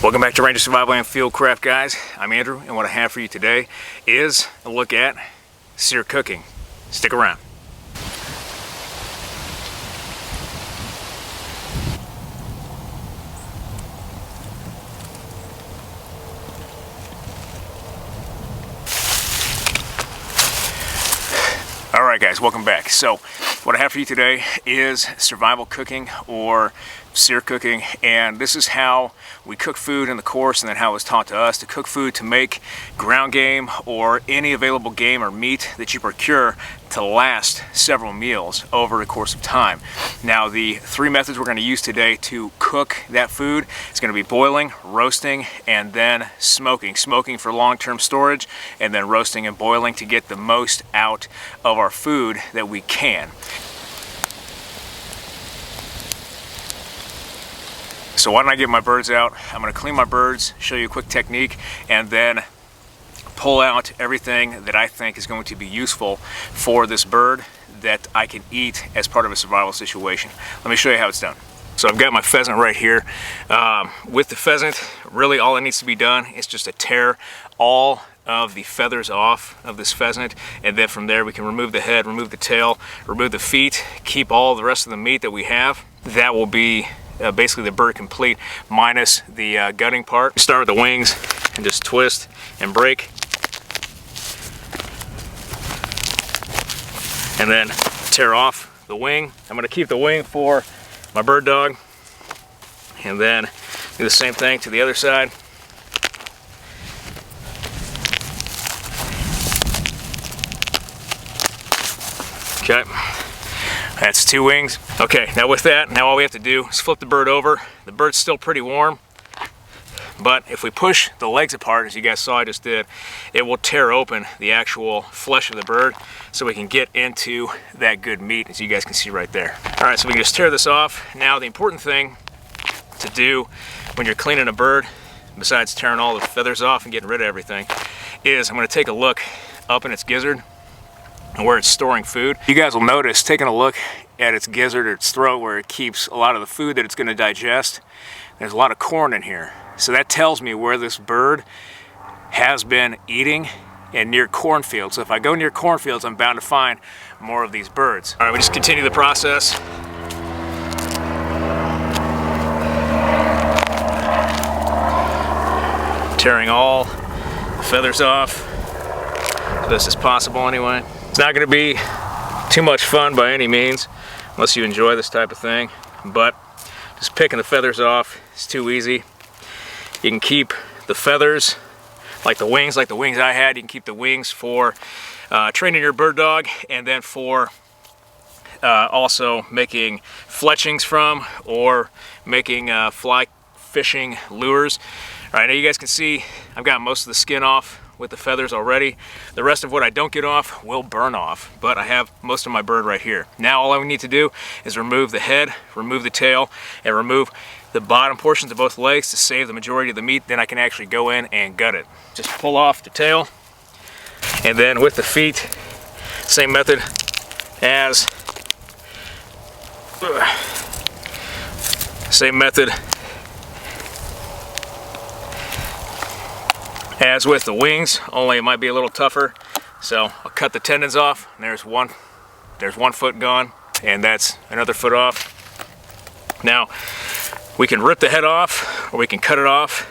Welcome back to Ranger Survival and Fieldcraft, guys. I'm Andrew, and what I have for you today is a look at sear cooking. Stick around. Alright guys, welcome back. So what I have for you today is survival cooking or sear cooking, and this is how we cook food in the course and then how it was taught to us to cook food to make ground game or any available game or meat that you procure to last several meals over the course of time. Now the three methods we're going to use today to cook that food is going to be boiling, roasting, and then smoking. Smoking for long-term storage, and then roasting and boiling to get the most out of our food that we can. So why don't I get my birds out? I'm going to clean my birds, show you a quick technique, and then pull out everything that I think is going to be useful for this bird that I can eat as part of a survival situation. Let me show you how it's done. So I've got my pheasant right here. With the pheasant, really all that needs to be done is just to tear all of the feathers off of this pheasant, and then from there we can remove the head, remove the tail, remove the feet, keep all the rest of the meat that we have. That will be basically the bird complete, minus the gutting part. Start with the wings and just twist and break, and then tear off the wing. I'm going to keep the wing for my bird dog, and then do the same thing to the other side. Okay, that's two wings. Okay, now with that, now all we have to do is flip the bird over. The bird's still pretty warm, but if we push the legs apart, as you guys saw I just did, it will tear open the actual flesh of the bird so we can get into that good meat, as you guys can see right there. All right, so we can just tear this off. Now the important thing to do when you're cleaning a bird, besides tearing all the feathers off and getting rid of everything, is I'm going to take a look up in its gizzard and where it's storing food. You guys will notice, taking a look at its gizzard or its throat where it keeps a lot of the food that it's going to digest, there's a lot of corn in here. So that tells me where this bird has been eating, and near cornfields. So if I go near cornfields, I'm bound to find more of these birds. All right, we just continue the process. Tearing all the feathers off, as best as possible anyway. It's not going to be too much fun by any means, unless you enjoy this type of thing, but just picking the feathers off is too easy. You can keep the feathers, like the wings I had. You can keep the wings for training your bird dog, and then for also making fletchings from, or making fly fishing lures. All right, now you guys can see I've got most of the skin off with the feathers already. The rest of what I don't get off will burn off, but I have most of my bird right here. Now all I need to do is remove the head, remove the tail, and remove the bottom portions of both legs to save the majority of the meat. Then I can actually go in and gut it. Just pull off the tail, and then with the feet, same method as with the wings, only it might be a little tougher. So I'll cut the tendons off, and there's one foot gone, and that's another foot off. Now we can rip the head off, or we can cut it off.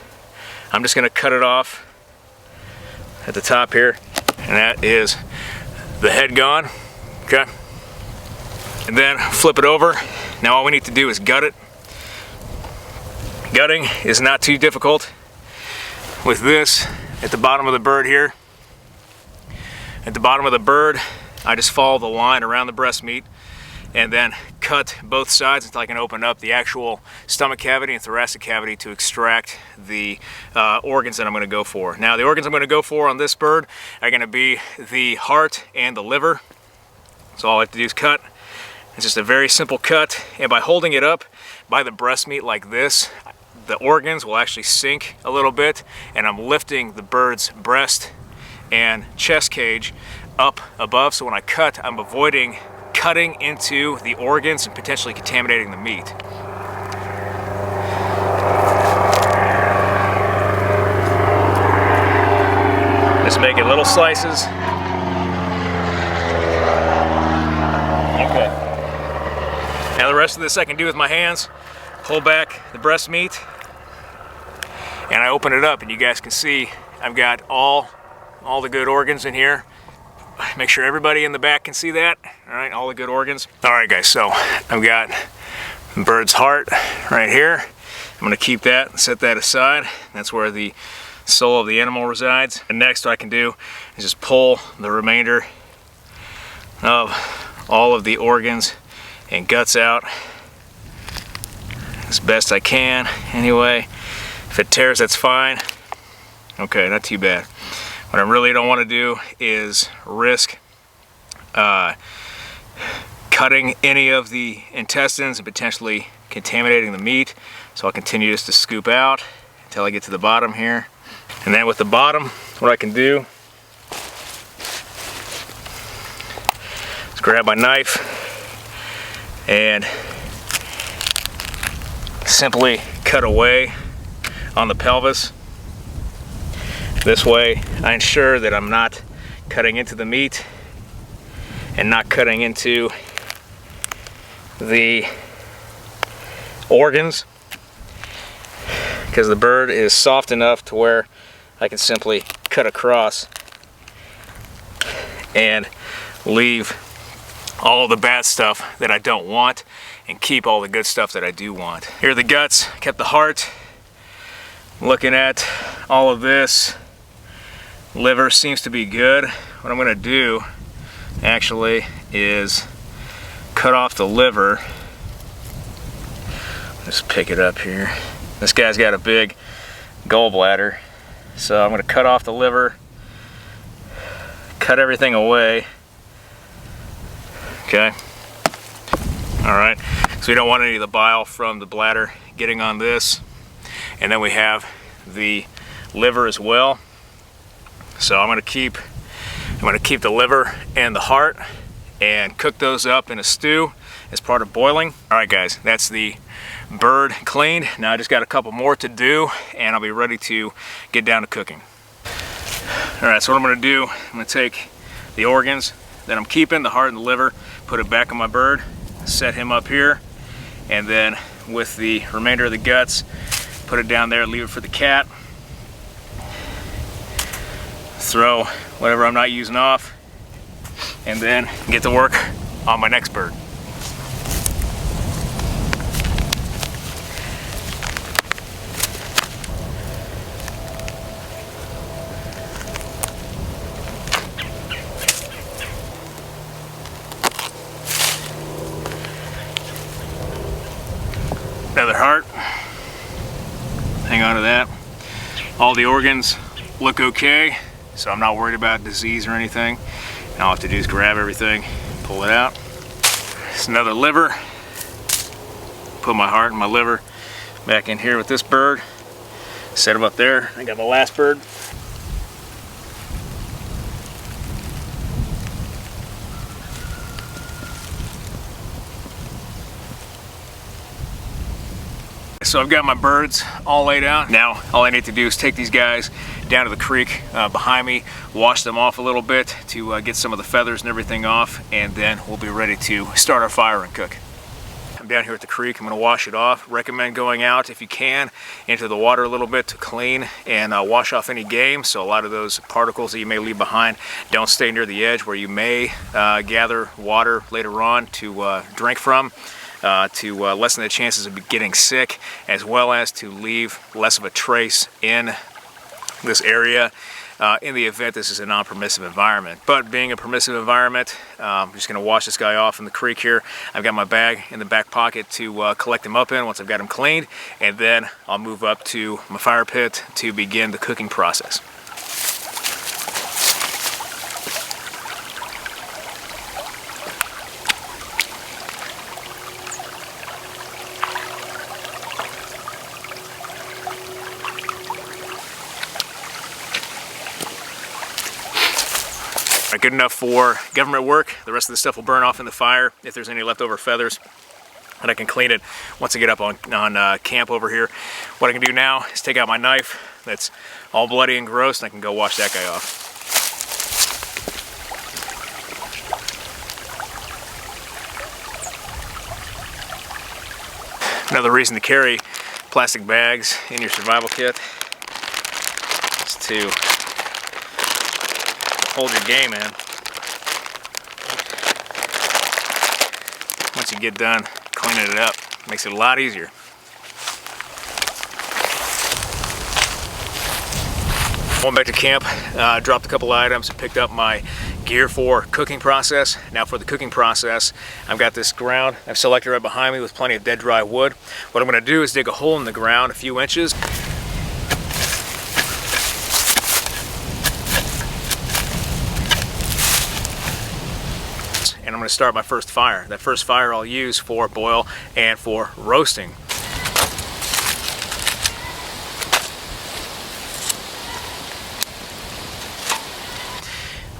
I'm just going to cut it off at the top here, and that is the head gone. Okay, and then flip it over. Now all we need to do is gut it. Gutting is not too difficult. With this, at the bottom of the bird here, at the bottom of the bird, I just follow the line around the breast meat and then cut both sides until I can open up the actual stomach cavity and thoracic cavity to extract the organs that I'm going to go for. Now the organs I'm going to go for on this bird are going to be the heart and the liver. So all I have to do is cut. It's just a very simple cut, and by holding it up by the breast meat like this, the organs will actually sink a little bit, and I'm lifting the bird's breast and chest cage up above, so when I cut, I'm avoiding cutting into the organs and potentially contaminating the meat. Just make it little slices. Okay. Now the rest of this I can do with my hands. Pull back the breast meat, and I open it up, and you guys can see I've got all the good organs in here. Make sure everybody in the back can see that. All right, all the good organs. All right, guys, so I've got the bird's heart right here. I'm gonna keep that and set that aside. That's where the soul of the animal resides. And next what I can do is just pull the remainder of all of the organs and guts out as best I can. Anyway, if it tears, that's fine. Okay, not too bad. What I really don't want to do is risk cutting any of the intestines and potentially contaminating the meat. So I'll continue just to scoop out until I get to the bottom here. And then with the bottom, what I can do is grab my knife and simply cut away on the pelvis. This way I ensure that I'm not cutting into the meat and not cutting into the organs, because the bird is soft enough to where I can simply cut across and leave all the bad stuff that I don't want and keep all the good stuff that I do want. Here are the guts, kept the heart. Looking at all of this, liver seems to be good. What I'm gonna do actually is cut off the liver. Just pick it up here. This guy's got a big gallbladder, so I'm gonna cut off the liver, cut everything away. Okay. All right, so we don't want any of the bile from the bladder getting on this. And then we have the liver as well. So I'm gonna keep the liver and the heart and cook those up in a stew as part of boiling. All right, guys, that's the bird cleaned. Now I just got a couple more to do, and I'll be ready to get down to cooking. All right, so what I'm gonna do, I'm gonna take the organs that I'm keeping, the heart and the liver, put it back on my bird, set him up here, and then with the remainder of the guts, put it down there, leave it for the cat. Throw whatever I'm not using off, and then get to work on my next bird. Another heart. Hang on to that. All the organs look okay, so I'm not worried about disease or anything. And all I have to do is grab everything, pull it out. It's another liver. Put my heart and my liver back in here with this bird. Set them up there. I got my last bird. So I've got my birds all laid out. Now all I need to do is take these guys down to the creek behind me, wash them off a little bit to get some of the feathers and everything off, and then we'll be ready to start our fire and cook. I'm down here at the creek. I'm going to wash it off. Recommend going out if you can into the water a little bit to clean and wash off any game, so a lot of those particles that you may leave behind don't stay near the edge where you may gather water later on to drink from. To lessen the chances of getting sick, as well as to leave less of a trace in this area in the event this is a non-permissive environment. But being a permissive environment, I'm just going to wash this guy off in the creek here. I've got my bag in the back pocket to collect him up in once I've got him cleaned, and then I'll move up to my fire pit to begin the cooking process. Good enough for government work. The rest of the stuff will burn off in the fire if there's any leftover feathers, and I can clean it once I get up on camp over here. What I can do now is take out my knife that's all bloody and gross, and I can go wash that guy off. Another reason to carry plastic bags in your survival kit is to hold your game in. Once you get done cleaning it up, it makes it a lot easier. Going back to camp, dropped a couple items, picked up my gear for cooking process. Now for the cooking process, I've got this ground I've selected right behind me with plenty of dead dry wood. What I'm going to do is dig a hole in the ground a few inches. And I'm going to start my first fire. That first fire I'll use for boil and for roasting.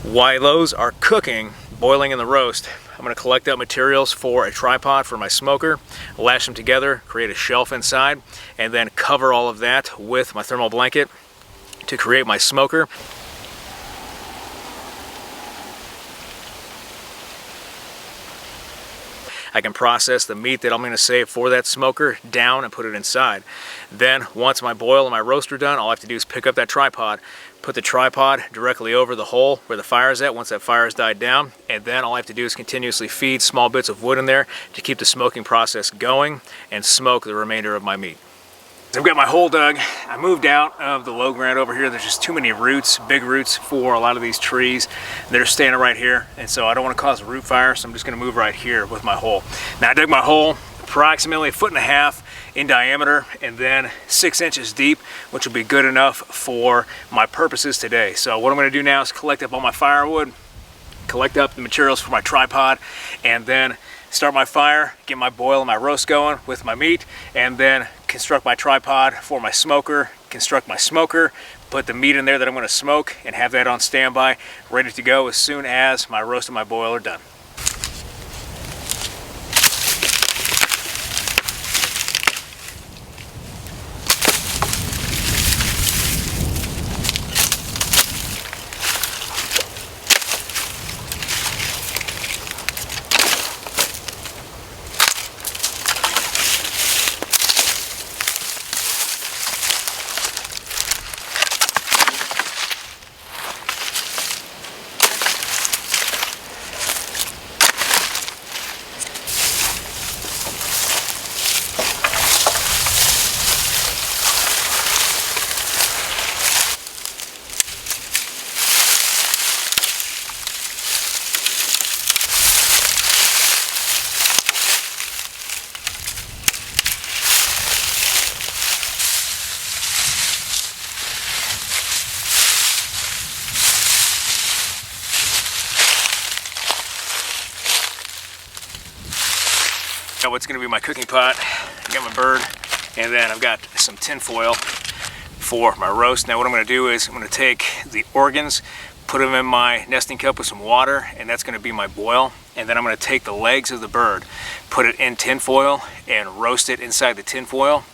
While those are cooking, boiling in the roast, I'm going to collect up materials for a tripod for my smoker, lash them together, create a shelf inside, and then cover all of that with my thermal blanket to create my smoker. I can process the meat that I'm going to save for that smoker down and put it inside. Then once my boil and my roast are done, all I have to do is pick up that tripod, put the tripod directly over the hole where the fire is at once that fire has died down, and then all I have to do is continuously feed small bits of wood in there to keep the smoking process going and smoke the remainder of my meat. I've got my hole dug. I moved out of the low ground over here. There's just too many roots, big roots for a lot of these trees. They're standing right here, and so I don't want to cause a root fire, so I'm just going to move right here with my hole. Now I dug my hole approximately 1.5 feet in diameter and then 6 inches deep, which will be good enough for my purposes today. So what I'm going to do now is collect up all my firewood, collect up the materials for my tripod, and then start my fire, get my boil and my roast going with my meat, and then construct my tripod for my smoker, construct my smoker, put the meat in there that I'm going to smoke, and have that on standby, ready to go as soon as my roast and my boil are done. Got what's going to be my cooking pot. I got my bird, and then I've got some tin foil for my roast. Now what I'm going to do is I'm going to take the organs, put them in my nesting cup with some water, and that's going to be my boil. And then I'm going to take the legs of the bird, put it in tin foil, and roast it inside the tin foil.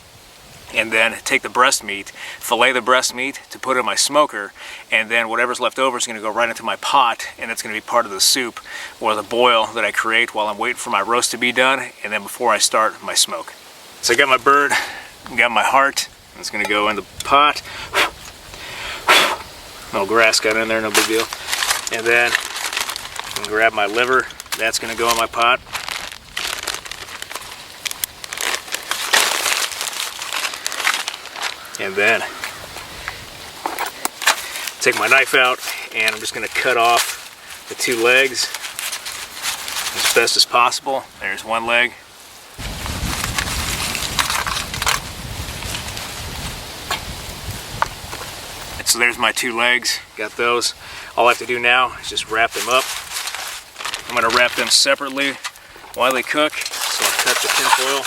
And then take the breast meat, fillet the breast meat to put in my smoker, and then whatever's left over is going to go right into my pot, and that's going to be part of the soup or the boil that I create while I'm waiting for my roast to be done, and then before I start my smoke. So I got my bird, I got my heart, and it's going to go in the pot. No grass got in there, no big deal. And then I'm going to grab my liver, that's going to go in my pot. And then take my knife out, and I'm just going to cut off the two legs as best as possible. There's one leg. And so there's my two legs. Got those. All I have to do now is just wrap them up. I'm going to wrap them separately while they cook. So I'll cut the tin foil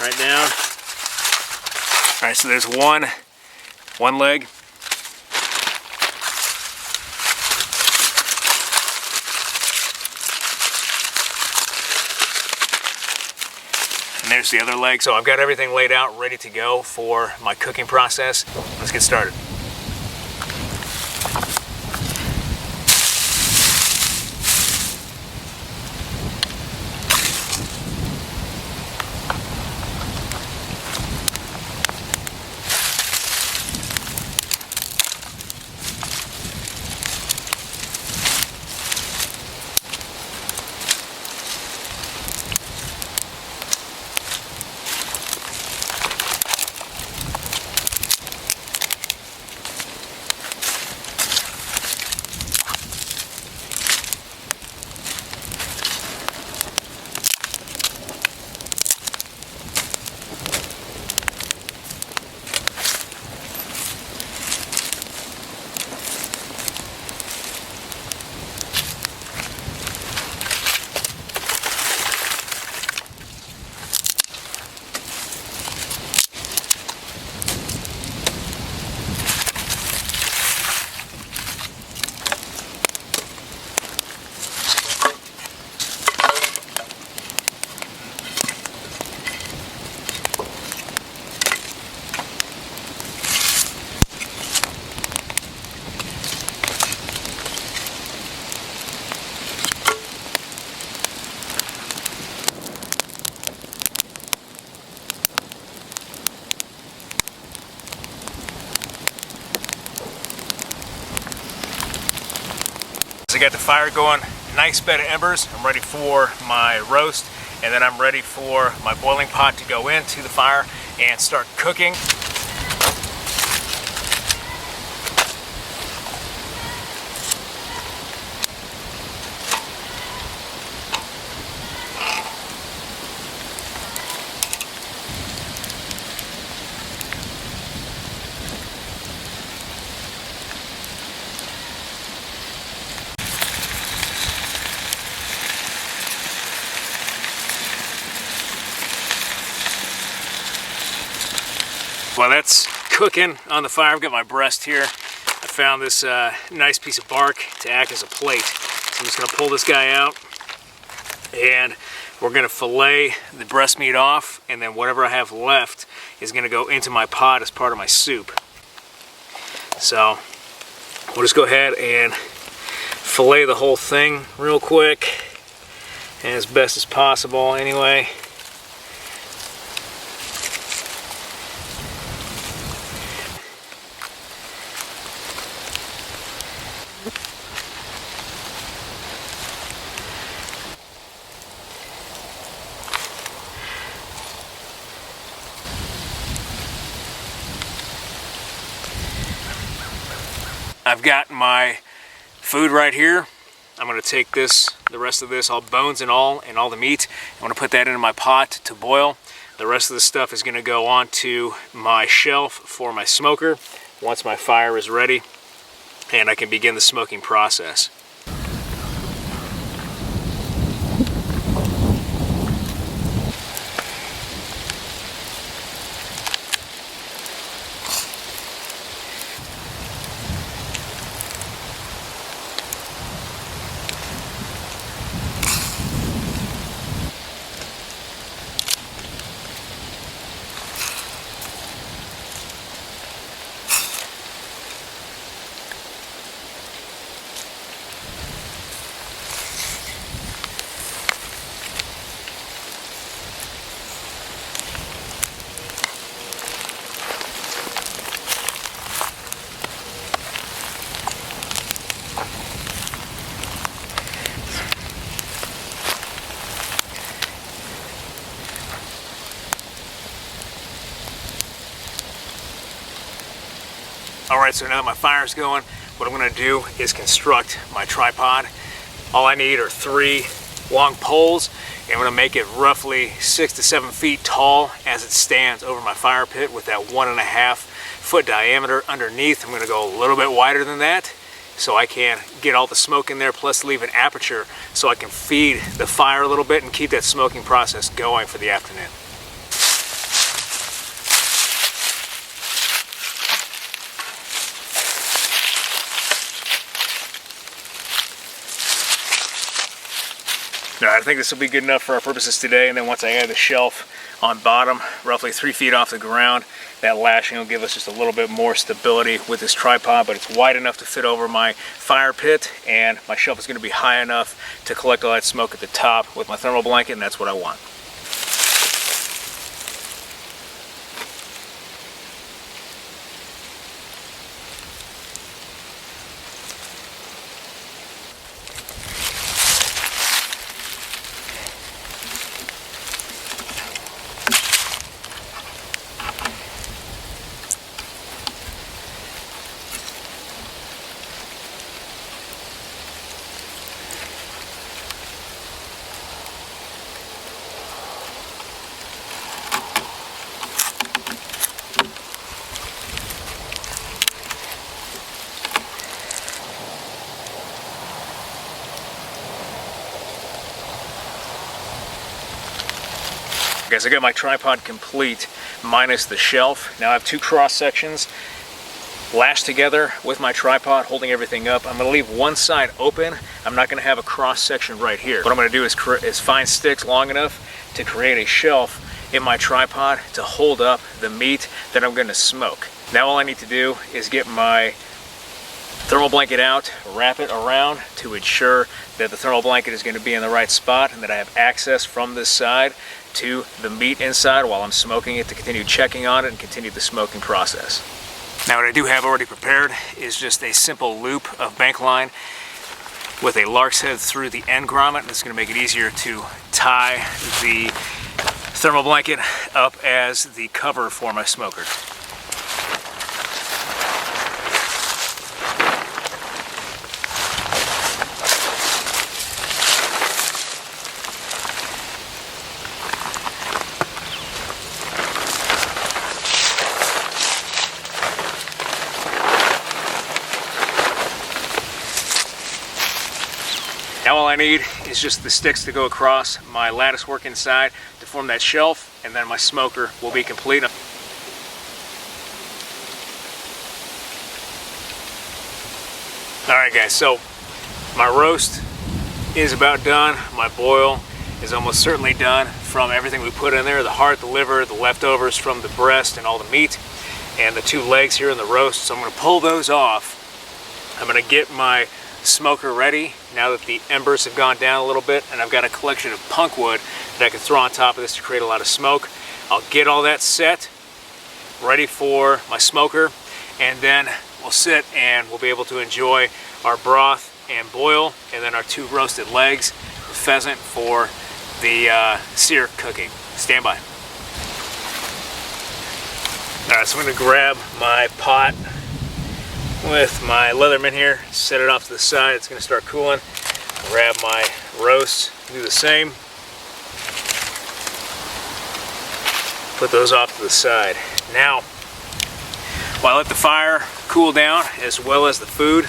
right down. All right, so there's one leg. And there's the other leg. So I've got everything laid out, ready to go for my cooking process. Let's get started. So I got the fire going, nice bed of embers. I'm ready for my roast, and then I'm ready for my boiling pot to go into the fire and start cooking. While that's cooking on the fire, I've got my breast here. I found this nice piece of bark to act as a plate. So I'm just gonna pull this guy out, and we're gonna fillet the breast meat off, and then whatever I have left is gonna go into my pot as part of my soup. So we'll just go ahead and fillet the whole thing real quick, and as best as possible anyway. I've got my food right here. I'm going to take this, the rest of this, all bones and all the meat. I'm going to put that into my pot to boil. The rest of the stuff is going to go onto my shelf for my smoker once my fire is ready and I can begin the smoking process. Alright, so now that my fire's going, what I'm going to do is construct my tripod. All I need are 3 long poles, and I'm going to make it roughly 6 to 7 feet tall as it stands over my fire pit with that 1.5 foot diameter underneath. I'm going to go a little bit wider than that so I can get all the smoke in there, plus leave an aperture so I can feed the fire a little bit and keep that smoking process going for the afternoon. Alright, I think this will be good enough for our purposes today, and then once I add the shelf on bottom, roughly 3 feet off the ground, that lashing will give us just a little bit more stability with this tripod, but it's wide enough to fit over my fire pit, and my shelf is going to be high enough to collect all that smoke at the top with my thermal blanket, and that's what I want. Okay, so I got my tripod complete minus the shelf. Now I have 2 cross sections lashed together with my tripod holding everything up. I'm going to leave one side open. I'm not going to have a cross section right here. What I'm going to do is find sticks long enough to create a shelf in my tripod to hold up the meat that I'm going to smoke. Now all I need to do is get my thermal blanket out, wrap it around to ensure that the thermal blanket is going to be in the right spot and that I have access from this side to the meat inside while I'm smoking it to continue checking on it and continue the smoking process. Now what I do have already prepared is just a simple loop of bank line with a lark's head through the end grommet. This is going to make it easier to tie the thermal blanket up as the cover for my smoker. Now all I need is just the sticks to go across my lattice work inside to form that shelf, and then my smoker will be complete. Alright guys, so my roast is about done. My boil is almost certainly done from everything we put in there. The heart, the liver, the leftovers from the breast and all the meat, and the 2 legs here in the roast. So I'm going to pull those off. I'm going to get my smoker ready now that the embers have gone down a little bit, and I've got a collection of punk wood that I can throw on top of this to create a lot of smoke. I'll get all that set, ready for my smoker, and then we'll sit and we'll be able to enjoy our broth and boil, and then our 2 roasted legs, the pheasant for the sear cooking. Stand by. Alright, so I'm going to grab my pot with my Leatherman here, set it off to the side. It's going to start cooling. Grab my roast, do the same. Put those off to the side. Now, while I let the fire cool down as well as the food,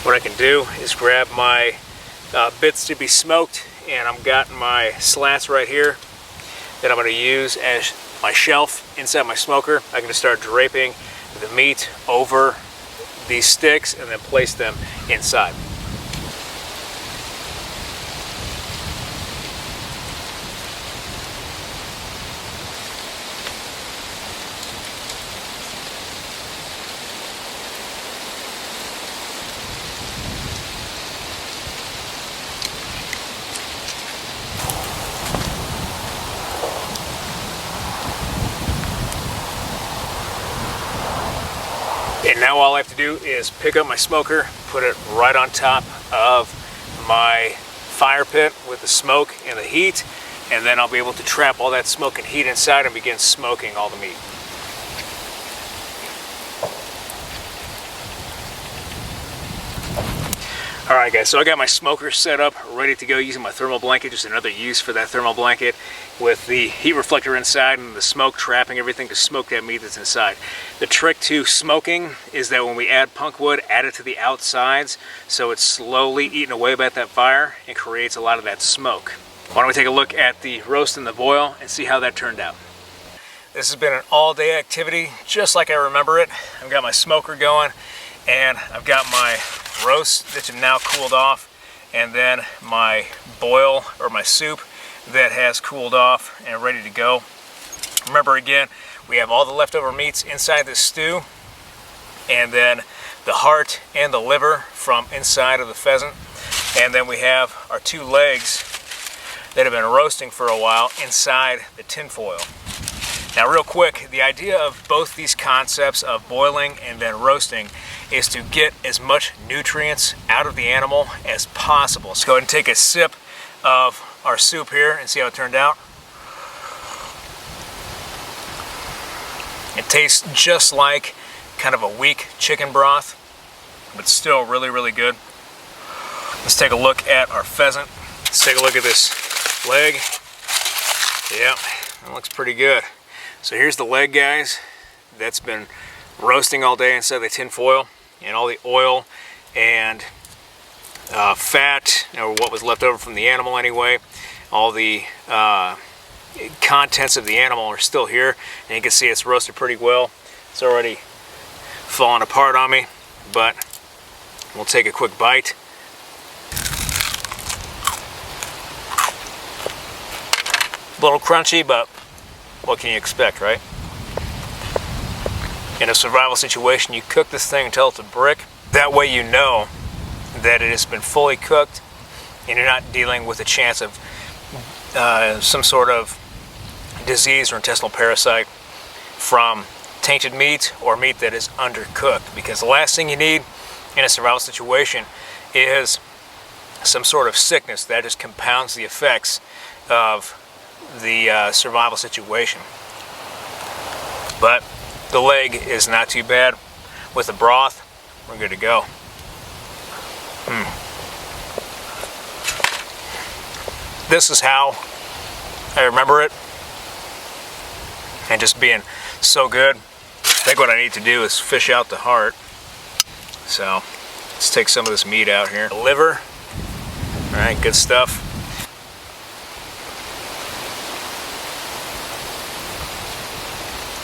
what I can do is grab my bits to be smoked, and I've got my slats right here that I'm going to use as my shelf inside my smoker. I'm going to start draping the meat over these sticks and then place them inside. And now all I have to do is pick up my smoker, put it right on top of my fire pit with the smoke and the heat, and then I'll be able to trap all that smoke and heat inside and begin smoking all the meat. Alright guys, so I got my smoker set up, ready to go using my thermal blanket, just another use for that thermal blanket with the heat reflector inside and the smoke trapping everything to smoke that meat that's inside. The trick to smoking is that when we add punk wood, add it to the outsides so it's slowly eaten away by that fire and creates a lot of that smoke. Why don't we take a look at the roast and the boil and see how that turned out. This has been an all-day activity, just like I remember it. I've got my smoker going, and I've got my roast that's now cooled off, and then my boil or my soup that has cooled off and ready to go. Remember again, we have all the leftover meats inside this stew, and then the heart and the liver from inside of the pheasant, and then we have our 2 legs that have been roasting for a while inside the tin foil. Now real quick, the idea of both these concepts of boiling and then roasting is to get as much nutrients out of the animal as possible. So go ahead and take a sip of our soup here and see how it turned out. It tastes just like kind of a weak chicken broth, but still really, really good. Let's take a look at our pheasant. Let's take a look at this leg. Yep, that looks pretty good. So here's the leg, guys. That's been roasting all day inside the tin foil, and all the oil and fat, or what was left over from the animal anyway, all the contents of the animal are still here, and you can see it's roasted pretty well. It's already falling apart on me, but we'll take a quick bite. A little crunchy, but what can you expect, right? In a survival situation, you cook this thing until it's a brick. That way you know that it has been fully cooked, and you're not dealing with a chance of some sort of disease or intestinal parasite from tainted meat or meat that is undercooked. Because the last thing you need in a survival situation is some sort of sickness that just compounds the effects of the survival situation. But the leg is not too bad. With the broth, we're good to go. This is how I remember it, and just being so good. I think what I need to do is fish out the heart. So let's take some of this meat out here. The liver, all right, good stuff.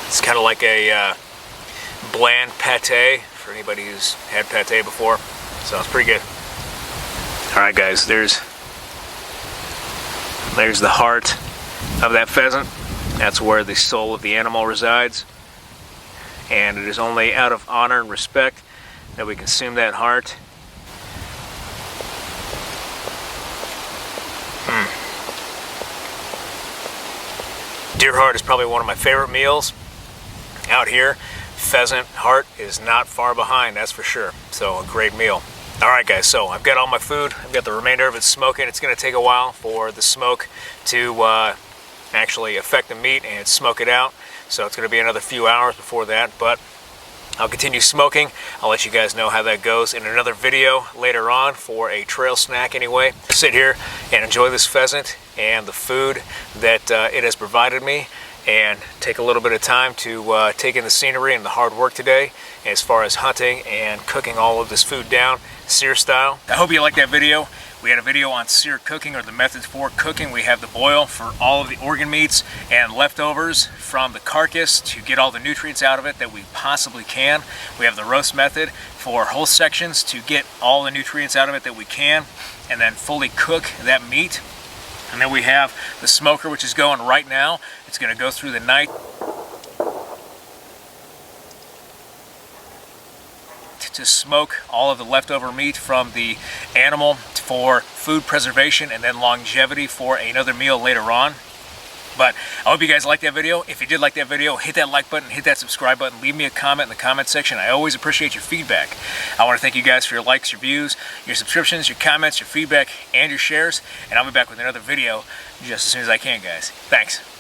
It's kind of like a bland pate for anybody who's had pate before. So it's pretty good. All right, guys, there's the heart of that pheasant. That's where the soul of the animal resides. And it is only out of honor and respect that we consume that heart. Deer heart is probably one of my favorite meals out here. Pheasant heart is not far behind, that's for sure. So a great meal. All right, guys, so I've got all my food. I've got the remainder of it smoking. It's going to take a while for the smoke to actually affect the meat and smoke it out. So it's going to be another few hours before that, but I'll continue smoking. I'll let you guys know how that goes in another video later on for a trail snack anyway. Sit here and enjoy this pheasant and the food that it has provided me, and take a little bit of time to take in the scenery and the hard work today as far as hunting and cooking all of this food down, sear style. I hope you liked that video. We had a video on sear cooking, or the methods for cooking. We have the boil for all of the organ meats and leftovers from the carcass to get all the nutrients out of it that we possibly can. We have the roast method for whole sections to get all the nutrients out of it that we can, and then fully cook that meat. And then we have the smoker, which is going right now. It's going to go through the night to smoke all of the leftover meat from the animal for food preservation and then longevity for another meal later on. But I hope you guys liked that video. If you did like that video, hit that like button, hit that subscribe button, leave me a comment in the comment section. I always appreciate your feedback. I want to thank you guys for your likes, your views, your subscriptions, your comments, your feedback, and your shares. And I'll be back with another video just as soon as I can, guys. Thanks.